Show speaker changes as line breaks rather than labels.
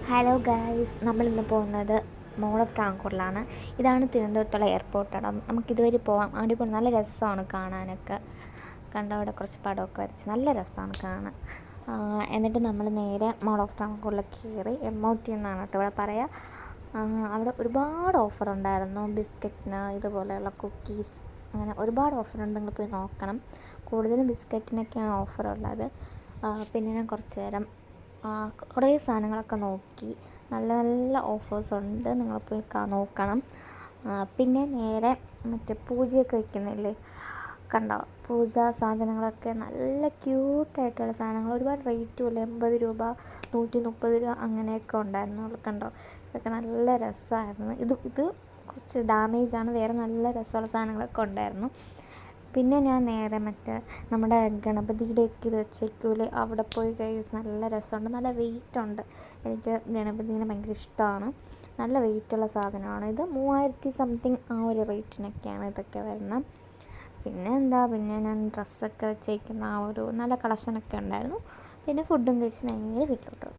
Hello guys, നമ്മളിന്ന് പോകുന്നത് മോൾ of ട്രാങ്കൂറിലാണ്. ഇതാണ് തിരുവനന്തപുരത്തുള്ള എയർപോർട്ടാണ്. നമുക്കിതുവരെ പോകാം. അടിപൊളി, നല്ല രസമാണ് കാണാനൊക്കെ. കണ്ടോ, അവിടെ കുറച്ച് പടമൊക്കെ വരച്ച് നല്ല രസമാണ് കാണാൻ. എന്നിട്ട് നമ്മൾ നേരെ മോൾ ഓഫ് ട്രാങ്കൂറിലേക്ക് കയറി. MOT എന്നാണ് കേട്ടോ ഇവിടെ പറയുക. അവിടെ ഒരുപാട് ഓഫർ ഉണ്ടായിരുന്നു. ബിസ്ക്കറ്റിന്, ഇതുപോലെയുള്ള കുക്കീസ്, അങ്ങനെ ഒരുപാട് ഓഫറുണ്ട്. നിങ്ങൾ പോയി നോക്കണം. കൂടുതലും ബിസ്ക്കറ്റിനൊക്കെയാണ് ഓഫറുള്ളത്. പിന്നെ ഞാൻ കുറച്ച് നേരം കുറേ സാധനങ്ങളൊക്കെ നോക്കി. നല്ല നല്ല ഓഫേഴ്സുണ്ട്, നിങ്ങൾ പോയി നോക്കണം. പിന്നെ നേരെ മറ്റേ പൂജയൊക്കെ വയ്ക്കുന്നില്ലേ, കണ്ടോ, പൂജാ സാധനങ്ങളൊക്കെ നല്ല ക്യൂട്ടായിട്ടുള്ള സാധനങ്ങൾ. ഒരുപാട് റേറ്റും ഇല്ല, 80 രൂപ, 130 രൂപ അങ്ങനെയൊക്കെ ഉണ്ടായിരുന്നു. കണ്ടോ, ഇതൊക്കെ നല്ല രസമായിരുന്നു. ഇത് കുറച്ച് ഡാമേജാണ്, വേറെ നല്ല രസമുള്ള സാധനങ്ങളൊക്കെ ഉണ്ടായിരുന്നു. പിന്നെ ഞാൻ നേരെ മറ്റേ നമ്മുടെ ഗണപതിയുടെയൊക്കെ ഇത് വെച്ചേക്കൂലേ, അവിടെ പോയി നല്ല രസമുണ്ട്, നല്ല വെയിറ്റുണ്ട്. എനിക്ക് ഗണപതിനെ ഭയങ്കര ഇഷ്ടമാണ്. നല്ല വെയിറ്റുള്ള സാധനമാണ് ഇത്. 3000 സംതിങ് ആ ഒരു റേറ്റിനൊക്കെയാണ് ഇതൊക്കെ വരുന്നത്. പിന്നെ ഞാൻ ഡ്രസ്സൊക്കെ വെച്ചേക്കുന്ന ആ ഒരു നല്ല കളക്ഷനൊക്കെ ഉണ്ടായിരുന്നു. പിന്നെ ഫുഡും കഴിച്ച് നേരെ വീട്ടിലോട്ട്.